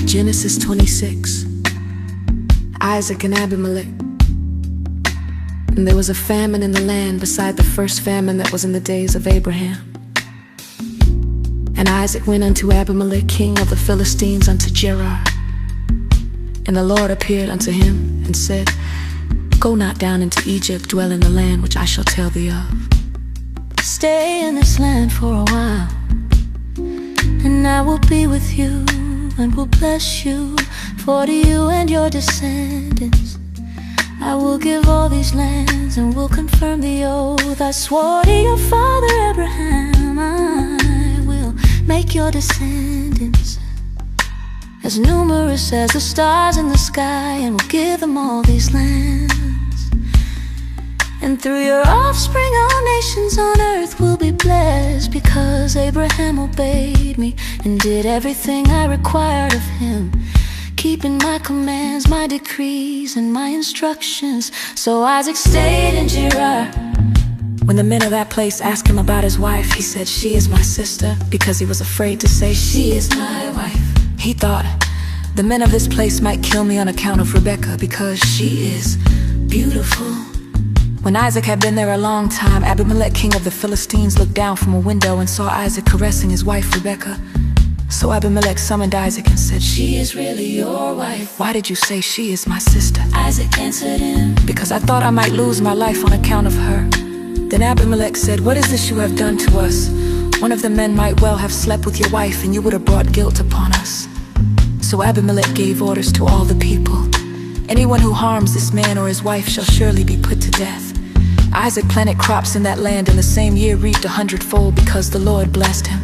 Genesis 26. Isaac and Abimelech. And there was a famine in the land beside the first famine that was in the days of Abraham. And Isaac went unto Abimelech king of the Philistines unto Gerar. And the Lord appeared unto him and said, Go not down into Egypt, dwell in the land which I shall tell thee of. Stay in this land for a while, and I will be with you and will bless you. For to you and your descendants I will give all these lands, and will confirm the oath I swore to your father Abraham. I will make your descendants as numerous as the stars in the sky, and will give them all these lands. And through your offspring all nations on earth will be blessed, because Abraham obeyed me and did everything I required of him, keeping my commands, my decrees, and my instructions. So Isaac stayed in Gerar. When the men of that place asked him about his wife, he said, She is my sister, because he was afraid to say, She is my wife. He thought, the men of this place might kill me on account of Rebekah, because she is beautiful. When Isaac had been there a long time, Abimelech king of the Philistines looked down from a window and saw Isaac caressing his wife Rebekah. So Abimelech summoned Isaac and said, She is really your wife. Why did you say she is my sister? Isaac answered him, Because I thought I might lose my life on account of her. Then Abimelech said, What is this you have done to us? One of the men might well have slept with your wife, and you would have brought guilt upon us. So Abimelech gave orders to all the people, Anyone who harms this man or his wife shall surely be put to death. Isaac planted crops in that land, and the same year reaped 100-fold, because the Lord blessed him.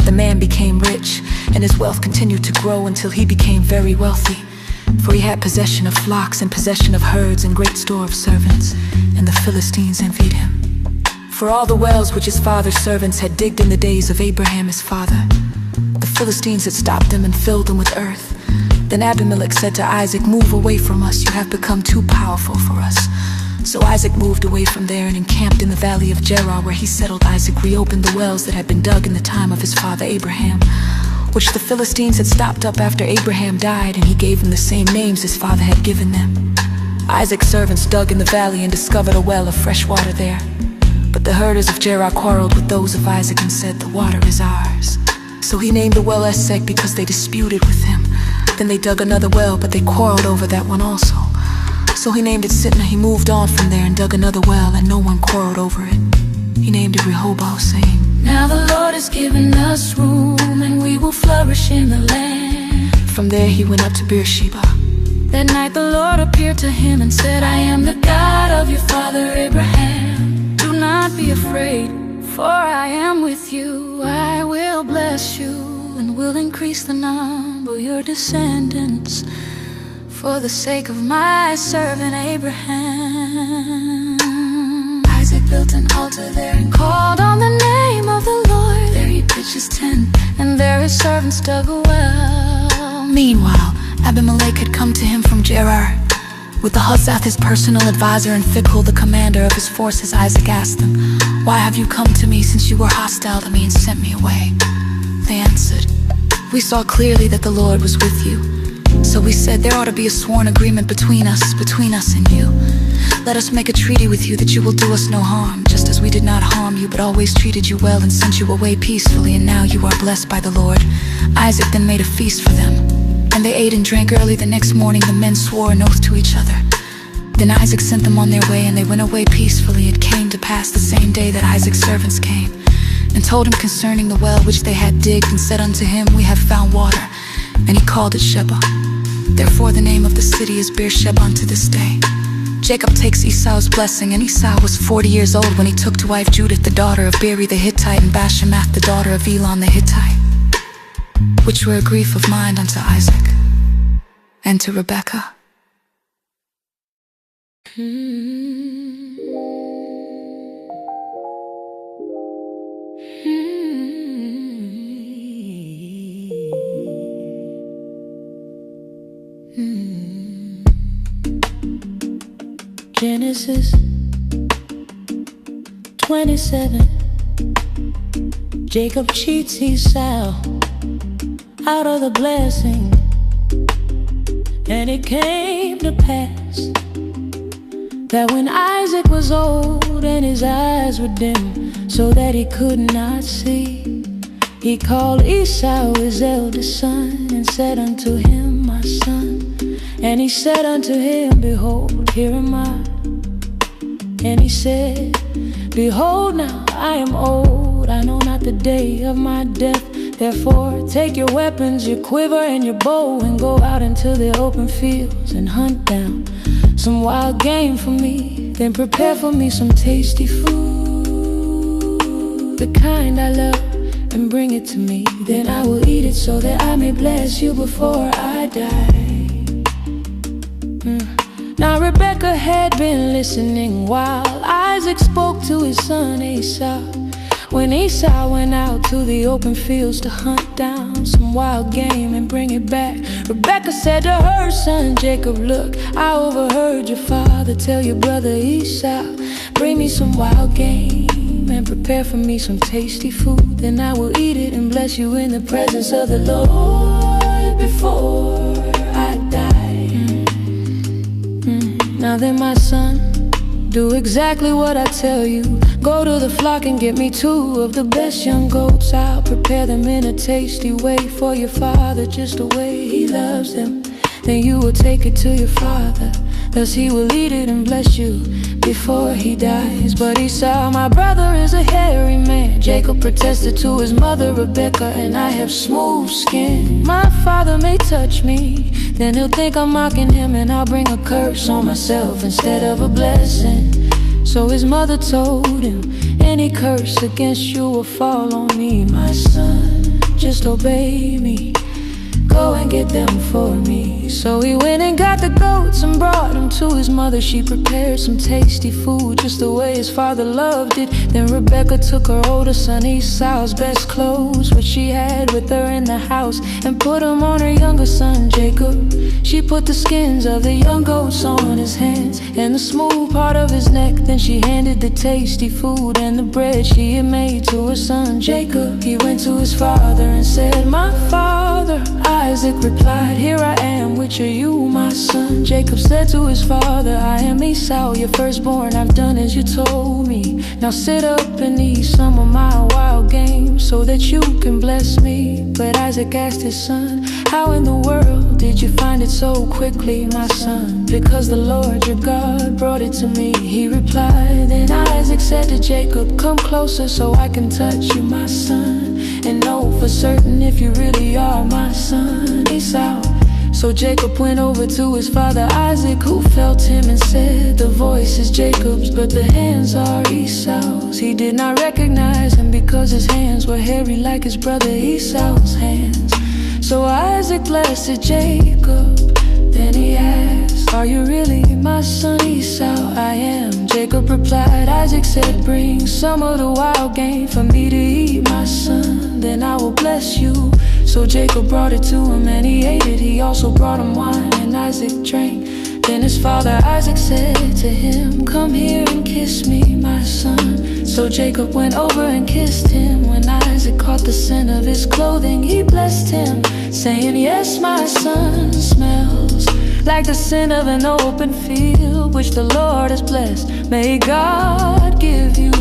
The man became rich, and his wealth continued to grow until he became very wealthy. For he had possession of flocks and possession of herds and great store of servants, and the Philistines envied him. For all the wells which his father's servants had digged in the days of Abraham his father, the Philistines had stopped them and filled them with earth. Then Abimelech said to Isaac, Move away from us, you have become too powerful for us. So Isaac moved away from there and encamped in the valley of Gerar, where he settled. Isaac reopened the wells that had been dug in the time of his father Abraham, which the Philistines had stopped up after Abraham died, and he gave them the same names his father had given them. Isaac's servants dug in the valley and discovered a well of fresh water there. But the herders of Gerar quarreled with those of Isaac and said, The water is ours. So he named the well Esek, because they disputed with him. Then they dug another well, but they quarreled over that one also. So he named it Sitnah. He moved on from there and dug another well, and no one quarreled over it. He named it Rehoboth, saying, Now the Lord has given us room, and we will flourish in the land. From there he went up to Beersheba. That night the Lord appeared to him and said, I am the God of your father Abraham. Do not be afraid, for I am with you. I will bless you and will increase the number of your descendants, for the sake of my servant Abraham. Isaac built an altar there and called on the name of the Lord. There he pitched his tent, and there his servants dug a well. Meanwhile, Abimelech had come to him from Gerar. With Ahuzzath, his personal advisor, and Phicol, the commander of his forces, Isaac asked them, Why have you come to me, since you were hostile to me and sent me away? They answered, We saw clearly that the Lord was with you. So we said, There ought to be a sworn agreement between us and you. Let us make a treaty with you that you will do us no harm, just as we did not harm you, but always treated you well and sent you away peacefully, and now you are blessed by the Lord. Isaac then made a feast for them, and they ate and drank. Early the next morning the men swore an oath to each other. Then Isaac sent them on their way, and they went away peacefully. It came to pass the same day that Isaac's servants came and told him concerning the well which they had digged, and said unto him, We have found water. And he called it Sheba. Therefore the name of the city is Beersheba unto this day. Jacob takes Esau's blessing, and Esau was 40 years old when he took to wife Judith the daughter of Beeri the Hittite, and Bashemath the daughter of Elon the Hittite, which were a grief of mind unto Isaac and to Rebekah. Genesis 27. Jacob cheats Esau out of the blessing. And it came to pass that when Isaac was old and his eyes were dim, so that he could not see, he called Esau his eldest son, and said unto him, My son. And he said unto him, Behold, here am I. And he said, Behold, now I am old, I know not the day of my death. Therefore take your weapons, your quiver and your bow, and go out into the open fields and hunt down some wild game for me. Then prepare for me some tasty food, the kind I love, and bring it to me. Then I will eat it so that I may bless you before I die. Now Rebekah had been listening while Isaac spoke to his son Esau. When Esau went out to the open fields to hunt down some wild game and bring it back, Rebekah said to her son Jacob, Look, I overheard your father tell your brother Esau, bring me some wild game and prepare for me some tasty food. Then I will eat it and bless you in the presence of the Lord before I die. Now then, my son, do exactly what I tell you. Go to the flock and get me 2 of the best young goats. I'll prepare them in a tasty way for your father, just the way he loves them. Then you will take it to your father, thus he will eat it and bless you before he dies. But Esau, my brother, is a hairy man. Jacob protested to his mother Rebekah, and I have smooth skin. My father may touch me, then he'll think I'm mocking him, and I'll bring a curse on myself instead of a blessing. So his mother told him, Any curse against you will fall on me, my son. Just obey me. Go and get them for me. So he went and got the goats and brought them to his mother. She prepared some tasty food just the way his father loved it. Then Rebekah took her older son Esau's best clothes, which she had with her in the house, and put them on her younger son Jacob. She put the skins of the young goats on his hands and the smooth part of his neck. Then she handed the tasty food and the bread she had made to her son Jacob. He went to his father and said, My father. Isaac replied, Here I am, which are you, my son? Jacob said to his father, I am Esau, your firstborn. I've done as you told me. Now sit up and eat some of my wild game, so that you can bless me. But Isaac asked his son, How in the world did you find it so quickly, my son? Because the Lord your God brought it to me, he replied. Then Isaac said to Jacob, Come closer so I can touch you, my son, and know for certain if you really are my son Esau. So Jacob went over to his father Isaac, who felt him and said, The voice is Jacob's, but the hands are Esau's. He did not recognize him because his hands were hairy like his brother Esau's hands. So Isaac blessed Jacob. Then he asked, Are you really my son Esau? I am, Jacob replied. Isaac said, Bring some of the wild game for me to eat, my son, then I will bless you. So Jacob brought it to him and he ate it. He also brought him wine and Isaac drank. Then his father Isaac said to him, Come here and kiss me, my son. So Jacob went over and kissed him. When Isaac caught the scent of his clothing, he blessed him, saying, Yes, my son smells like the scent of an open field, which the Lord has blessed. May God give you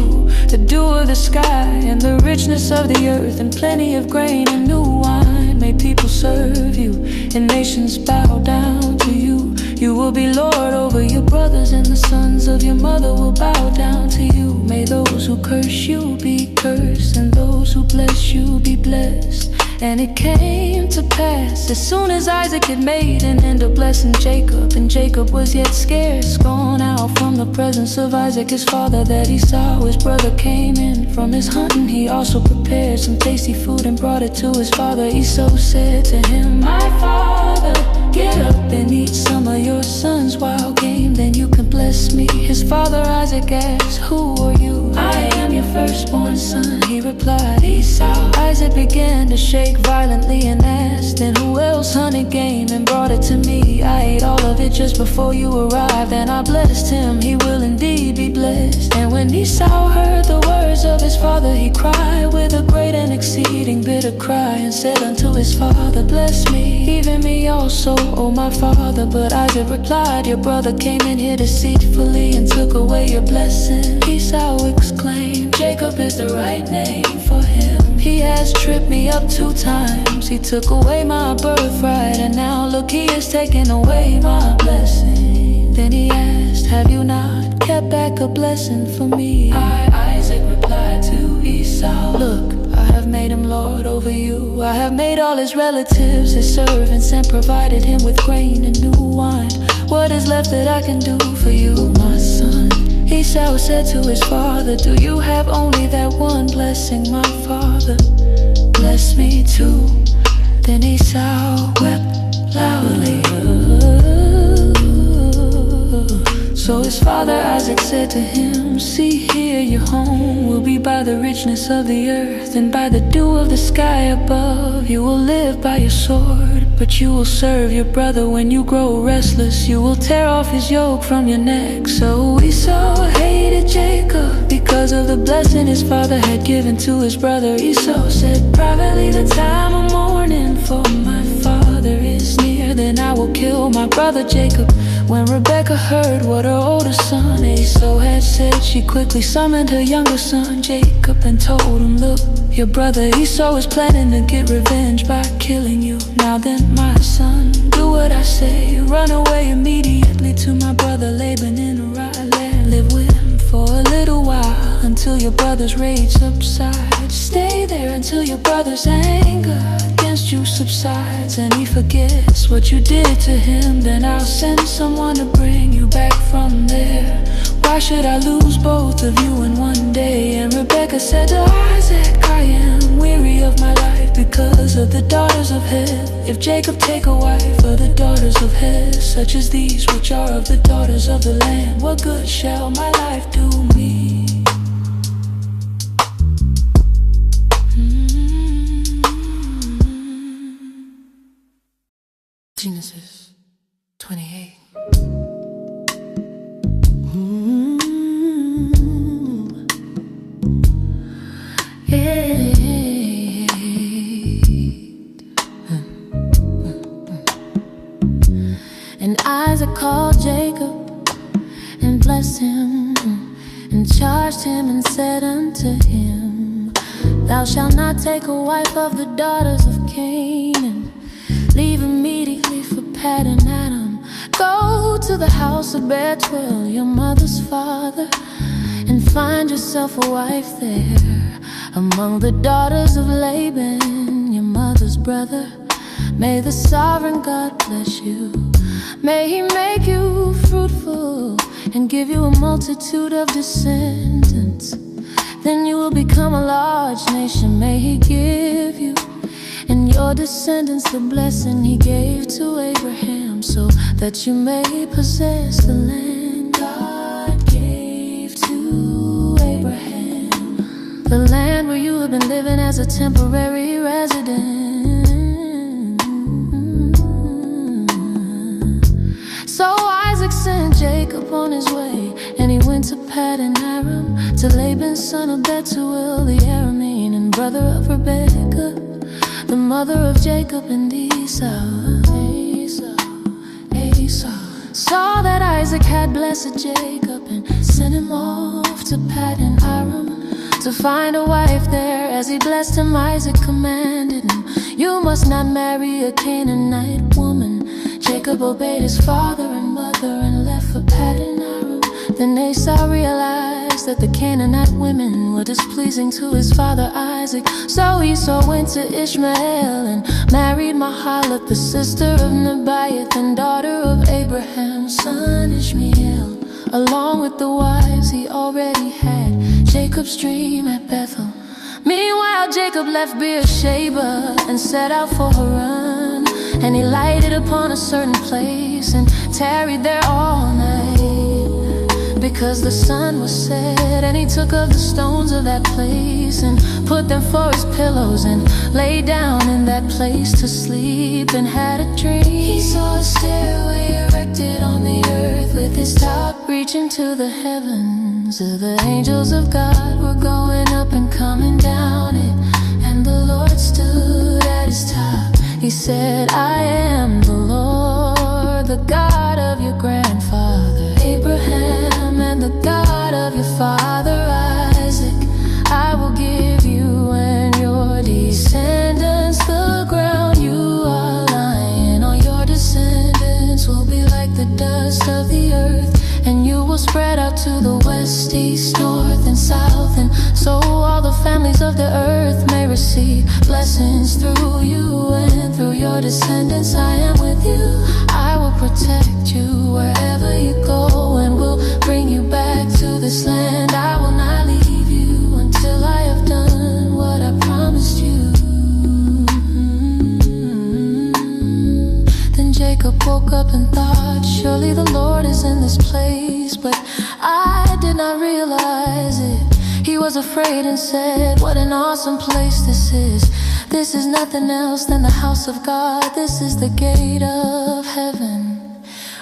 the dew of the sky and the richness of the earth, and plenty of grain and new wine. May people serve you and nations bow down to you. You will be Lord over your brothers, and the sons of your mother will bow down to you. May those who curse you be cursed, and those who bless you be blessed. And it came to pass, as soon as Isaac had made an end of blessing Jacob, and Jacob was yet scarce gone out from the presence of Isaac his father, that he saw his brother came in from his hunting. He also prepared some tasty food and brought it to his father. Esau said to him, My father, get up and eat some of your son's wild game, then you can bless me. His father Isaac asked, Who are you? I am your firstborn son, he replied. Esau. Isaac began to shake violently and asked, Then who else hunted game and brought it to me? I ate all of it just before you arrived. And I blessed him, he will indeed be blessed. And when Esau heard the words of his father, he cried with a great and exceeding bitter cry, and said unto his father, bless me, even me also, O my father. But Isaac replied, your brother came in here deceitfully and took away your blessing. Esau exclaimed, Jacob is the right name for him. He has tripped me up 2 times. He took away my birthright, and now look, he has taken away my blessing. Then he asked, have you not kept back a blessing for me? Isaac replied to Esau, look, I have made him lord over you. I have made all his relatives his servants, and provided him with grain and new wine. What is left that I can do for you, my son? Esau said to his father, do you have only that one blessing, my father? Bless me too. Then Esau wept loudly. So his father Isaac said to him, see here, your home will be by the richness of the earth, and by the dew of the sky above. You will live by your sword, but you will serve your brother. When you grow restless, you will tear off his yoke from your neck. So Esau hated Jacob because of the blessing his father had given to his brother. Esau said, privately, the time of mourning for my father is near. Then I will kill my brother Jacob. When Rebekah heard what her older son Esau had said, she quickly summoned her younger son Jacob and told him, look, your brother Esau is planning to get revenge by killing you. Now then, my son, do what I say. Run away immediately to my brother Laban in a right land. Live with him for a little while until your brother's rage subsides. Stay there until your brother's anger against you subsides, and he forgets what you did to him. Then I'll send someone to bring you back from there. Why should I lose both of you in one day? And Rebekah said to Isaac, I am weary of my life because of the daughters of Heth. If Jacob take a wife for the daughters of Heth, such as these which are of the daughters of the land, what good shall my life do me? Genesis 28. And Isaac called Jacob and blessed him, and charged him and said unto him, thou shalt not take a wife of the daughters of Canaan. Leave immediately for Paddan Aram. Go to the house of Bethuel, your mother's father, and find yourself a wife there among the daughters of Laban, your mother's brother. May the sovereign God bless you. May he make you fruitful and give you a multitude of descendants. Then you will become a large nation. May he give you and your descendants the blessing he gave to Abraham, so that you may possess the land God gave to Abraham, the land where you have been living as a temporary resident. So Isaac sent Jacob on his way, and he went to Paddan Aram, to Laban son of Bethuel the Aramean, and brother of Rebekah, the mother of Jacob and Esau. Saw that Isaac had blessed Jacob, and sent him off to Paddan Aram to find a wife there. As he blessed him, Isaac commanded him, you must not marry a Canaanite woman. Jacob obeyed his father and mother and left for Paddan Aram. Then Esau realized that the Canaanite women were displeasing to his father Isaac. So Esau went to Ishmael and married Mahalath, the sister of Nebaioth and daughter of Abraham's son Ishmael, along with the wives he already had. Jacob's dream at Bethel. Meanwhile Jacob left Beersheba and set out for Haran, and he lighted upon a certain place and tarried there all night. because the sun was set. And he took of the stones of that place and put them for his pillows, and lay down in that place to sleep, and had a dream. He saw a stairway erected on the earth, with its top reaching to the heavens. The angels of God were going up and coming down it, and the Lord stood at his top. He said, I am the Lord, the God of your grandfather Abraham, and the God of your father Isaac. I will give you and your descendants the ground you are lying on. Your descendants will be like the dust of the earth, and you will spread out to the west, east, north, and south. And so all the families of the earth may receive blessings through you, and through your descendants I am with you. I will protect you wherever you go, and will bring you back to this land. I will not leave you until I have done what I promised you. Then Jacob woke up and thought, surely the Lord is in this place, but I did not realize it. He was afraid and said, what an awesome place this is. This is nothing else than the house of God. This is the gate of heaven.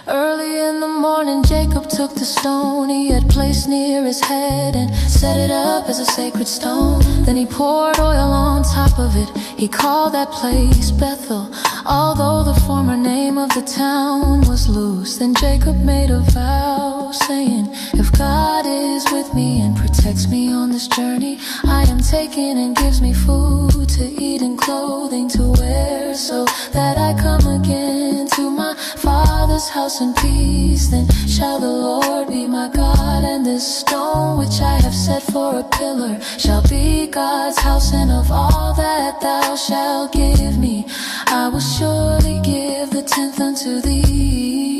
Early in the morning, Jacob took the stone he had placed near his head and set it up as a sacred stone. Then he poured oil on top of it. He called that place Bethel, although the former name of the town was Luz. Then Jacob made a vow, saying, if God is with me and protects me on this journey I am taking, and gives me food to eat and clothing to wear, so that I come again to my father's house in peace, then shall the Lord be my God, and this stone which I have set for a pillar shall be God's house. And of all that thou shalt give me, I will surely give the 10th unto thee.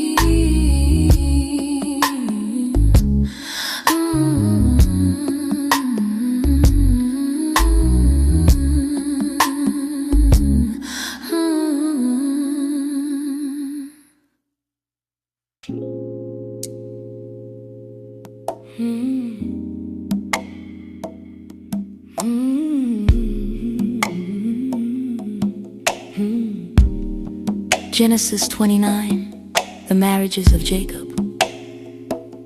Genesis 29, the marriages of Jacob.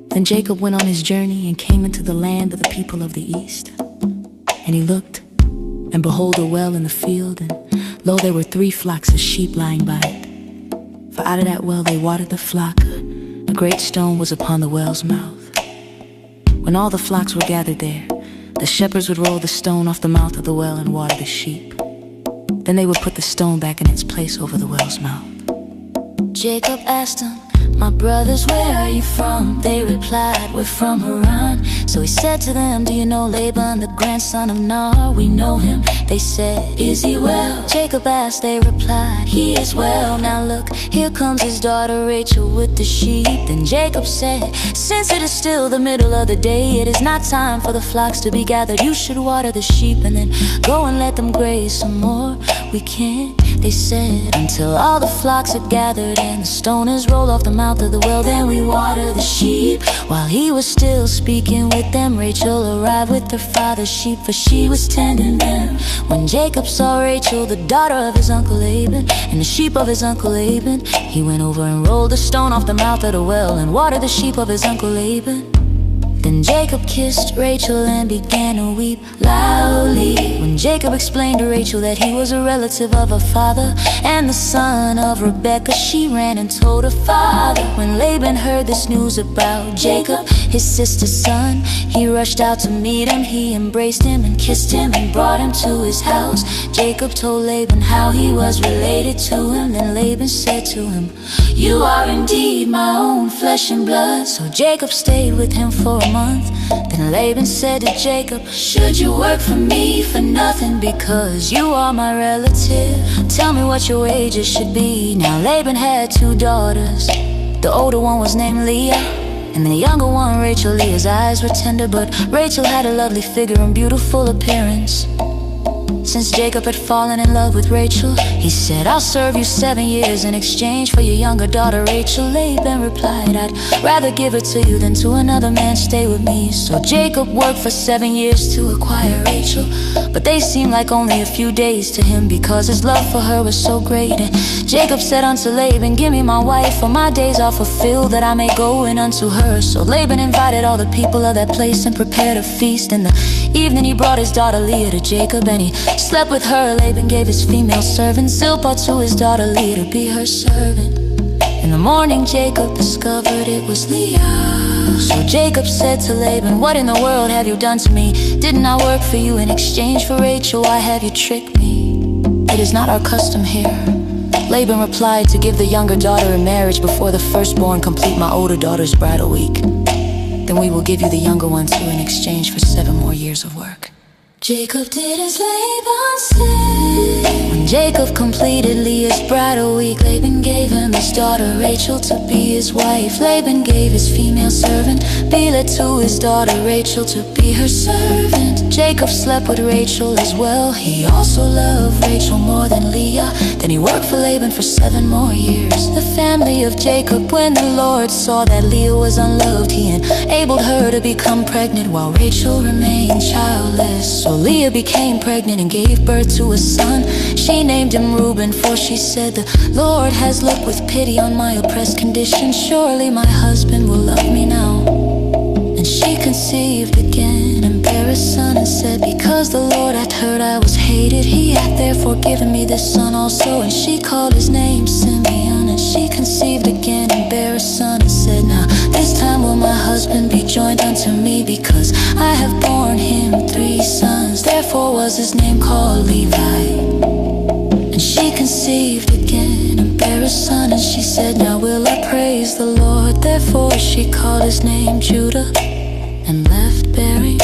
Then Jacob went on his journey and came into the land of the people of the east. And he looked, and behold, a well in the field, and lo, there were 3 flocks of sheep lying by it. For out of that well they watered the flock. A great stone was upon the well's mouth. When all the flocks were gathered there, the shepherds would roll the stone off the mouth of the well and water the sheep. Then they would put the stone back in its place over the well's mouth. Jacob asked them, my brothers, where are you from? They replied, we're from Haran. So he said to them, do you know Laban, the grandson of Nahor? We know him. They said, is he well? Jacob asked, they replied, he is well. Now look, here comes his daughter Rachel with the sheep. Then Jacob said, since it is still the middle of the day, it is not time for the flocks to be gathered. You should water the sheep and then go and let them graze some more. We can't, they said, until all the flocks are gathered and the stone is rolled off the mouth of the well. Then we water the sheep. While he was still speaking with them, Rachel arrived with her father's sheep, for she was tending them. When Jacob saw Rachel, the daughter of his uncle Laban, and the sheep of his uncle Laban, he went over and rolled the stone off the mouth of the well and watered the sheep of his uncle Laban. Then Jacob kissed Rachel and began to weep loudly. When Jacob explained to Rachel that he was a relative of her father and the son of Rebekah, she ran and told her father. When Laban heard this news about Jacob, his sister's son, he rushed out to meet him. He embraced him and kissed him and brought him to his house. Jacob told Laban how he was related to him. Then Laban said to him, you are indeed my own flesh and blood. So Jacob stayed with him for a month. Then Laban said to Jacob, should you work for me for nothing, because you are my relative? Tell me what your wages should be. Now Laban had 2 daughters. The older one was named Leah, and the younger one Rachel. Leah's eyes were tender, but Rachel had a lovely figure and beautiful appearance. Since Jacob had fallen in love with Rachel, he said, "I'll serve you 7 years in exchange for your younger daughter Rachel." Laban replied, "I'd rather give her to you than to another man. Stay with me." So Jacob worked for 7 years to acquire Rachel, but they seemed like only a few days to him, because his love for her was so great. And Jacob said unto Laban, "Give me my wife, for my days are fulfilled, that I may go in unto her." So Laban invited all the people of that place and prepared a feast. In the evening he brought his daughter Leah to Jacob, and he slept with her. Laban gave his female servant Zilpah to his daughter Leah to be her servant. In the morning Jacob discovered it was Leah. So Jacob said to Laban, "What in the world have you done to me? Didn't I work for you in exchange for Rachel? Why have you tricked me? It is not our custom here." Laban replied, "To give the younger daughter in marriage before the firstborn complete my older daughter's bridal week. Then we will give you the younger one too in exchange for 7 more years of work." Jacob did as Laban said. When Jacob completed Leah's bridal week, Laban gave him his daughter Rachel to be his wife. Laban gave his female servant Bilhah to his daughter Rachel to be her servant. Jacob slept with Rachel as well. He also loved Rachel more than Leah. Then he worked for Laban for 7 more years. The family of Jacob, when the Lord saw that Leah was unloved, he enabled her to become pregnant while Rachel remained childless. So Leah became pregnant and gave birth to a son. She named him Reuben, for she said, "The Lord has looked with pity on my oppressed condition. Surely my husband will love me now." And she conceived again and bare a son, and said, "Because the Lord hath heard I was hated, he hath therefore given me this son also." And she called his name Simeon. And she conceived again and bare a son, and said, "Now this time will my husband be joined unto me, because I have borne him 3 sons." Therefore was his name called Levi. And she conceived again and bare a son, and she said, "Now will I praise the Lord." Therefore she called his name Judah, and left bearing.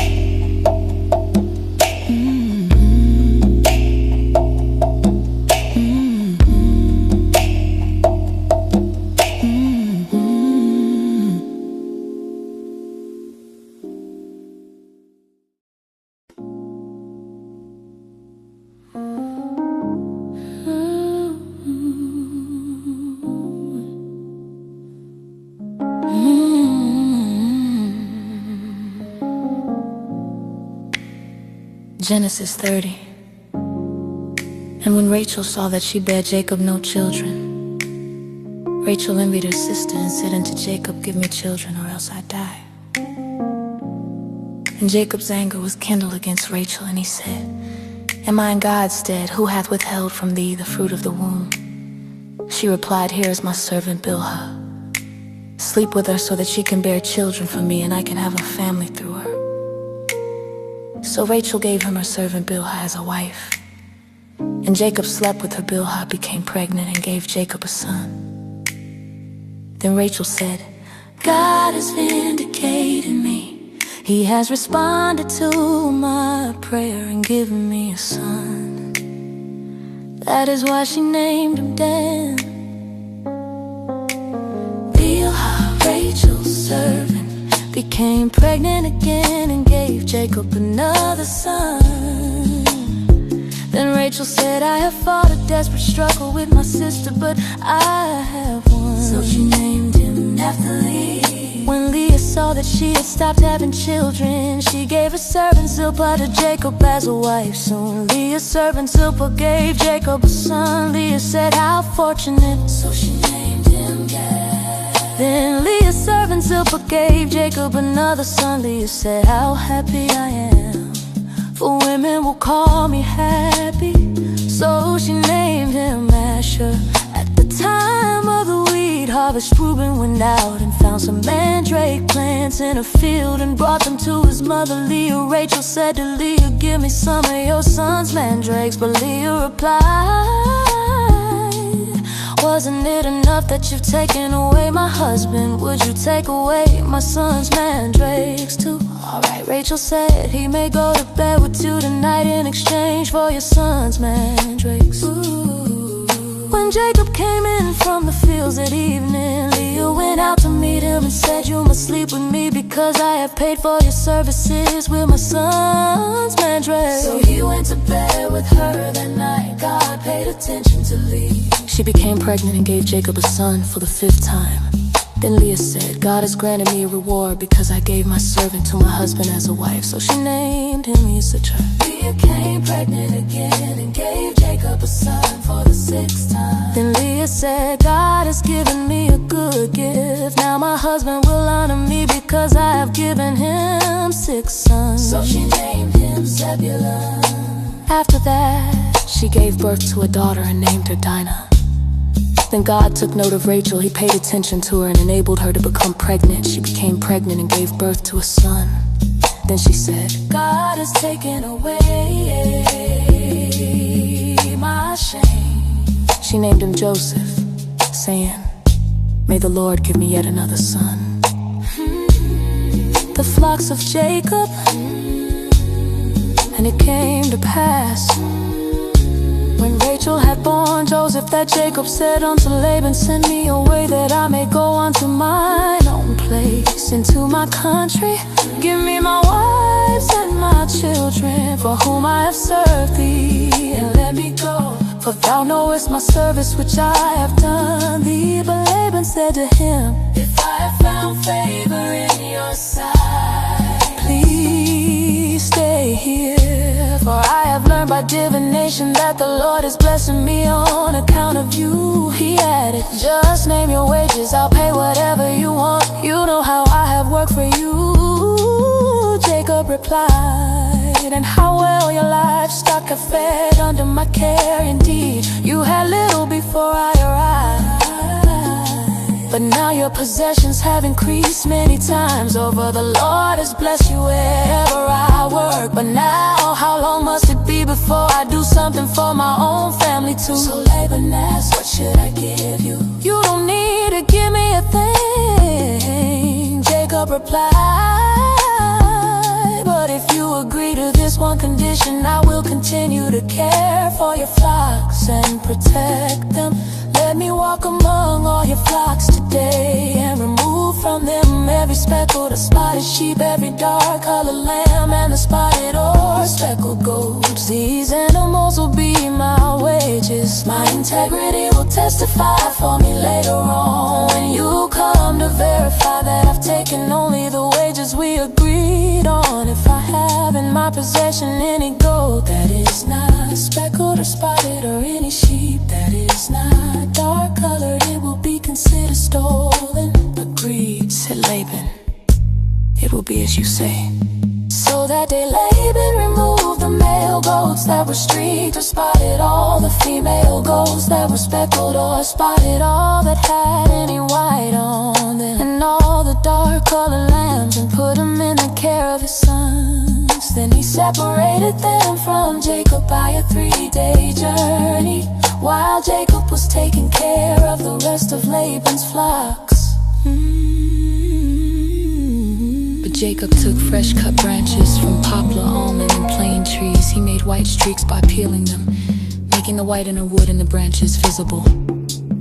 Genesis 30. And when Rachel saw that she bare Jacob no children, Rachel envied her sister and said unto Jacob, "Give me children, or else I die." And Jacob's anger was kindled against Rachel, and he said, "Am I in God's stead, who hath withheld from thee the fruit of the womb?" She replied, "Here is my servant Bilhah. Sleep with her so that she can bear children for me, and I can have a family through her." So Rachel gave him her servant Bilhah as a wife. And Jacob slept with her. Bilhah became pregnant and gave Jacob a son. Then Rachel said, "God has vindicated me. He has responded to my prayer and given me a son." That is why she named him Dan. Bilhah, Rachel's servant, became pregnant again and gave Jacob another son. Then Rachel said, "I have fought a desperate struggle with my sister, but I have won." So she named him Naphtali. When Leah saw that she had stopped having children, she gave her servant Zilpah to Jacob as a wife. Soon Leah's servant Zilpah gave Jacob a son. Leah said, "How fortunate." So she named him Gad. Then Leah's servant Zilpah gave Jacob another son. Leah said, "How happy I am, for women will call me happy." So she named him Asher. At the time of the wheat harvest, Reuben went out and found some mandrake plants in a field and brought them to his mother Leah. Rachel said to Leah, "Give me some of your son's mandrakes." But Leah replied, "Wasn't it enough that you've taken away my husband? Would you take away my son's mandrakes too?" "Alright," Rachel said, "he may go to bed with you tonight in exchange for your son's mandrakes." Ooh. When Jacob came in from the fields that evening, Leah went out to meet him and said, "You must sleep with me because I have paid for your services with my son's mandrakes." So he went to bed with her that night. God paid attention to Leah. She became pregnant and gave Jacob a son for the 5th time. Then Leah said, "God has granted me a reward because I gave my servant to my husband as a wife." So she named him Issachar. Leah came pregnant again and gave Jacob a son for the 6th time. Then Leah said, "God has given me a good gift. Now my husband will honor me because I have given him 6 sons." So she named him Zebulun. After that, she gave birth to a daughter and named her Dinah. Then God took note of Rachel. He paid attention to her and enabled her to become pregnant. She became pregnant and gave birth to a son. Then she said, "God has taken away my shame." She named him Joseph, saying, "May the Lord give me yet another son." The flocks of Jacob. And it came to pass, when Rachel had borne Joseph, that Jacob said unto Laban, "Send me away that I may go unto mine own place, into my country. Give me my wives and my children, for whom I have served thee, and let me go. For thou knowest my service which I have done thee." But Laban said to him, "If I have found favor in your sight, please stay here, for I have learned by divination that the Lord is blessing me on account of you." He added, "Just name your wages, I'll pay whatever you want. You know how I have worked for you." Jacob replied, "And how well your livestock have fed under my care. Indeed, you had little before I arrived, but now your possessions have increased many times over. The Lord has blessed you wherever I work. But now, how long must it be before I do something for my own family too?" So Laban asked, "What should I give you?" "You don't need to give me a thing," Jacob replied, "but if you agree to this one condition, I will continue to care for your flocks and protect them. Let me walk among all your flocks today and remove from them every speckled or spotted sheep, every dark-colored lamb, and the spotted or speckled goats. These animals will be my wages. My integrity will testify for me later on, when you come to verify that I've taken only the wages we agreed on. If I have in my possession any gold that is not speckled or spotted, or any sheep that is not dark-colored, it will be considered stolen." "Agreed," said Laban. "It will be as you say." So that day Laban removed the male goats that were streaked or spotted, all the female goats that were speckled or spotted, all that had any white on them, and all the dark-colored lambs, and put them in the care of his sons. Then he separated them from Jacob by a 3-day journey, while Jacob was taking care of the rest of Laban's flocks. But Jacob took fresh-cut branches from poplar, almond, and plane trees. He made white streaks by peeling them, making the white inner wood and the branches visible.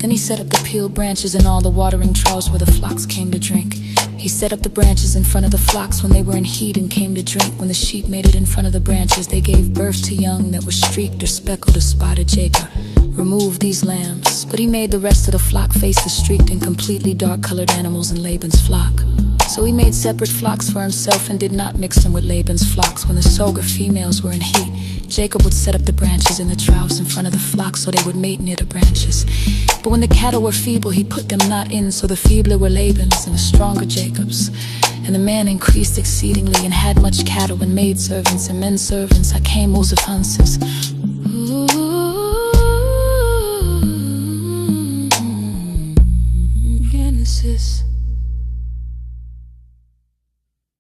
Then he set up the peeled branches in all the watering troughs where the flocks came to drink. He set up the branches in front of the flocks when they were in heat and came to drink. When the sheep made it in front of the branches, they gave birth to young that were streaked or speckled or spotted. Jacob removed these lambs, but he made the rest of the flock face the streaked and completely dark-colored animals in Laban's flock. So he made separate flocks for himself and did not mix them with Laban's flocks. When the soger females were in heat, Jacob would set up the branches in the troughs in front of the flock so they would mate near the branches. But when the cattle were feeble, he put them not in, so the feebler were Laban's and the stronger Jacob's. And the man increased exceedingly and had much cattle and maidservants and menservants, like camels of Hanses. Genesis.